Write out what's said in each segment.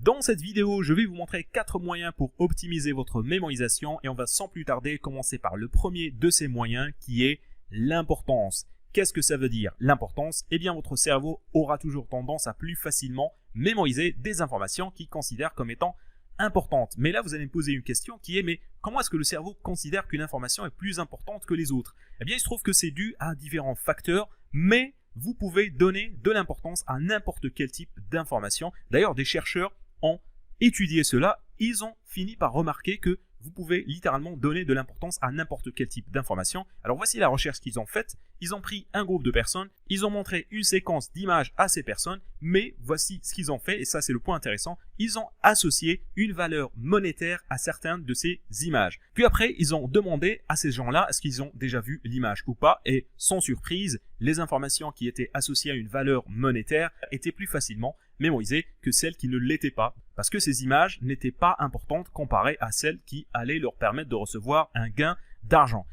Dans cette vidéo, je vais vous montrer 4 moyens pour optimiser votre mémorisation et on va sans plus tarder commencer par le premier de ces moyens qui est l'importance. Qu'est-ce que ça veut dire l'importance? Eh bien, votre cerveau aura toujours tendance à plus facilement mémoriser des informations qu'il considère comme étant importantes. Mais là, vous allez me poser une question qui est, mais comment est-ce que le cerveau considère qu'une information est plus importante que les autres? Eh bien, il se trouve que c'est dû à différents facteurs, mais vous pouvez donner de l'importance à n'importe quel type d'information. D'ailleurs, des chercheurs ont étudié cela. Ils ont fini par remarquer que vous pouvez littéralement donner de l'importance à n'importe quel type d'information. Alors voici la recherche qu'ils ont faite. Ils ont pris un groupe de personnes, ils ont montré une séquence d'images à ces personnes, mais voici ce qu'ils ont fait, et ça c'est le point intéressant, ils ont associé une valeur monétaire à certaines de ces images. Puis après, ils ont demandé à ces gens-là, est-ce qu'ils ont déjà vu l'image ou pas, et sans surprise, les informations qui étaient associées à une valeur monétaire étaient plus facilement mémorisées que celles qui ne l'étaient pas, parce que ces images n'étaient pas importantes comparées à celles qui allaient leur permettre de recevoir un gain d'argent.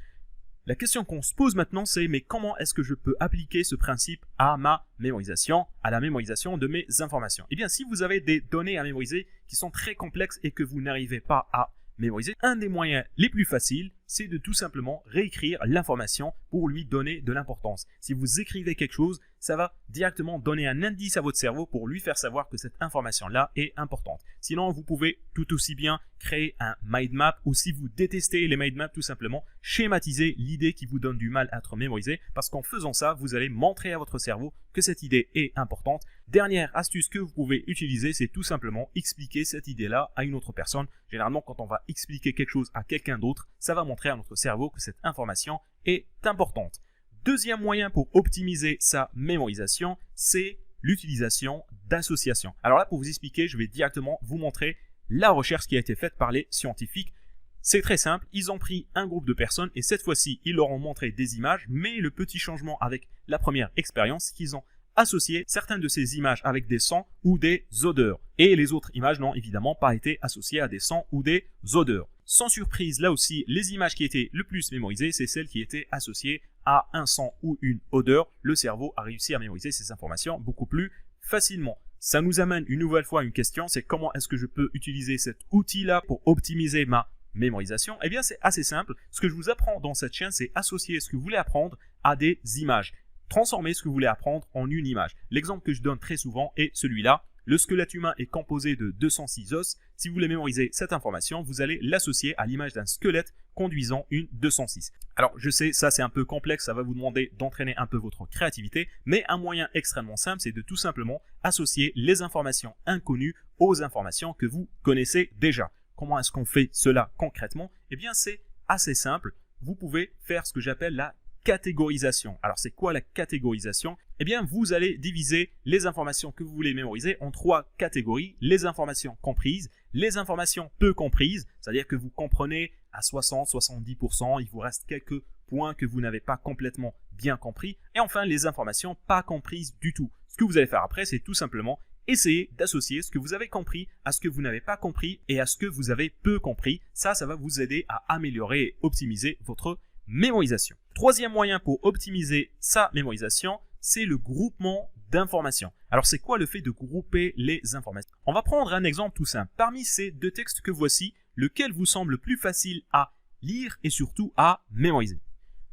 La question qu'on se pose maintenant, c'est mais comment est-ce que je peux appliquer ce principe à ma mémorisation, à la mémorisation de mes informations? Eh bien, si vous avez des données à mémoriser qui sont très complexes et que vous n'arrivez pas à mémoriser, un des moyens les plus faciles, c'est de tout simplement réécrire l'information pour lui donner de l'importance. Si vous écrivez quelque chose, ça va directement donner un indice à votre cerveau pour lui faire savoir que cette information-là est importante. Sinon, vous pouvez tout aussi bien créer un mind map ou si vous détestez les mind maps, tout simplement schématiser l'idée qui vous donne du mal à être mémorisée parce qu'en faisant ça, vous allez montrer à votre cerveau que cette idée est importante. Dernière astuce que vous pouvez utiliser, c'est tout simplement expliquer cette idée-là à une autre personne. Généralement, quand on va expliquer quelque chose à quelqu'un d'autre, ça va montrer à notre cerveau que cette information est importante. Deuxième moyen pour optimiser sa mémorisation, c'est l'utilisation d'associations. Alors là, pour vous expliquer, je vais directement vous montrer la recherche qui a été faite par les scientifiques. C'est très simple, ils ont pris un groupe de personnes et cette fois-ci, ils leur ont montré des images, mais le petit changement avec la première expérience, c'est qu'ils ont associé certaines de ces images avec des sons ou des odeurs. Et les autres images n'ont évidemment pas été associées à des sons ou des odeurs. Sans surprise, là aussi, les images qui étaient le plus mémorisées, c'est celles qui étaient associées à un son ou une odeur. Le cerveau a réussi à mémoriser ces informations beaucoup plus facilement. Ça nous amène une nouvelle fois à une question, c'est comment est-ce que je peux utiliser cet outil-là pour optimiser ma mémorisation? Eh bien, c'est assez simple. Ce que je vous apprends dans cette chaîne, c'est associer ce que vous voulez apprendre à des images. Transformer ce que vous voulez apprendre en une image. L'exemple que je donne très souvent est celui-là. Le squelette humain est composé de 206 os. Si vous voulez mémoriser cette information, vous allez l'associer à l'image d'un squelette conduisant une 206. Alors, je sais, ça c'est un peu complexe, ça va vous demander d'entraîner un peu votre créativité, mais un moyen extrêmement simple, c'est de tout simplement associer les informations inconnues aux informations que vous connaissez déjà. Comment est-ce qu'on fait cela concrètement? Eh bien, c'est assez simple. Vous pouvez faire ce que j'appelle la catégorisation. Alors, c'est quoi la catégorisation? Eh bien, vous allez diviser les informations que vous voulez mémoriser en 3 catégories. Les informations comprises, les informations peu comprises, c'est-à-dire que vous comprenez à 60-70%, il vous reste quelques points que vous n'avez pas complètement bien compris. Et enfin, les informations pas comprises du tout. Ce que vous allez faire après, c'est tout simplement essayer d'associer ce que vous avez compris à ce que vous n'avez pas compris et à ce que vous avez peu compris. Ça va vous aider à améliorer et optimiser votre mémorisation. Troisième moyen pour optimiser sa mémorisation, c'est le groupement d'informations. Alors, c'est quoi le fait de grouper les informations? On va prendre un exemple tout simple. Parmi ces 2 textes que voici, lequel vous semble plus facile à lire et surtout à mémoriser?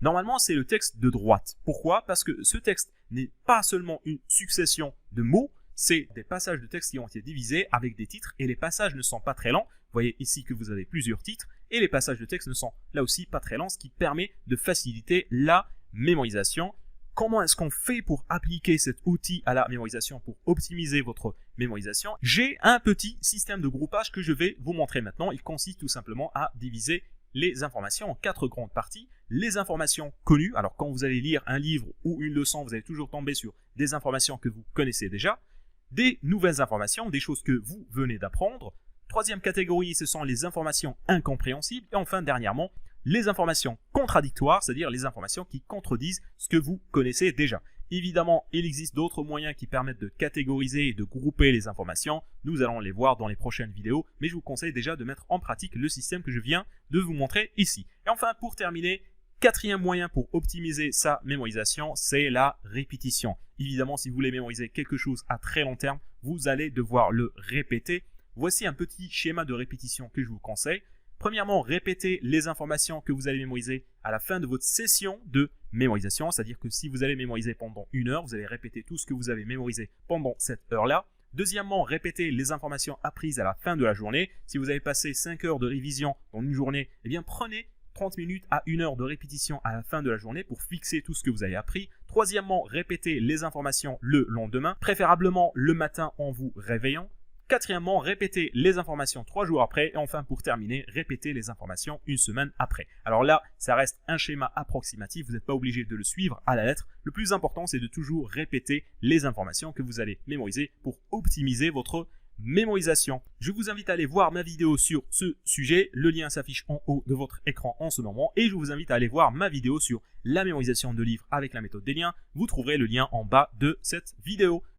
Normalement, c'est le texte de droite. Pourquoi? Parce que ce texte n'est pas seulement une succession de mots, c'est des passages de texte qui ont été divisés avec des titres et les passages ne sont pas très lents. Vous voyez ici que vous avez plusieurs titres et les passages de texte ne sont là aussi pas très lents, ce qui permet de faciliter la mémorisation. Comment est-ce qu'on fait pour appliquer cet outil à la mémorisation, pour optimiser votre mémorisation? J'ai un petit système de groupage que je vais vous montrer maintenant. Il consiste tout simplement à diviser les informations en 4 grandes parties. Les informations connues, alors quand vous allez lire un livre ou une leçon, vous allez toujours tomber sur des informations que vous connaissez déjà. Des nouvelles informations, des choses que vous venez d'apprendre. Troisième catégorie, ce sont les informations incompréhensibles. Et enfin, dernièrement, les informations contradictoires, c'est-à-dire les informations qui contredisent ce que vous connaissez déjà. Évidemment, il existe d'autres moyens qui permettent de catégoriser et de grouper les informations. Nous allons les voir dans les prochaines vidéos, mais je vous conseille déjà de mettre en pratique le système que je viens de vous montrer ici. Et enfin, pour terminer, 4e moyen pour optimiser sa mémorisation, c'est la répétition. Évidemment, si vous voulez mémoriser quelque chose à très long terme, vous allez devoir le répéter. voici un petit schéma de répétition que je vous conseille. Premièrement, répétez les informations que vous allez mémoriser à la fin de votre session de mémorisation, c'est-à-dire que si vous allez mémoriser pendant 1 heure, vous allez répéter tout ce que vous avez mémorisé pendant cette heure-là. Deuxièmement, répétez les informations apprises à la fin de la journée. Si vous avez passé 5 heures de révision dans une journée, eh bien prenez 30 minutes à 1 heure de répétition à la fin de la journée pour fixer tout ce que vous avez appris. Troisièmement, répétez les informations le lendemain, préférablement le matin en vous réveillant. Quatrièmement, répétez les informations 3 jours après. Et enfin, pour terminer, répétez les informations 1 semaine après. Alors là, ça reste un schéma approximatif. Vous n'êtes pas obligé de le suivre à la lettre. Le plus important, c'est de toujours répéter les informations que vous allez mémoriser pour optimiser votre mémorisation. Je vous invite à aller voir ma vidéo sur ce sujet. Le lien s'affiche en haut de votre écran en ce moment. Et je vous invite à aller voir ma vidéo sur la mémorisation de livres avec la méthode des liens. Vous trouverez le lien en bas de cette vidéo.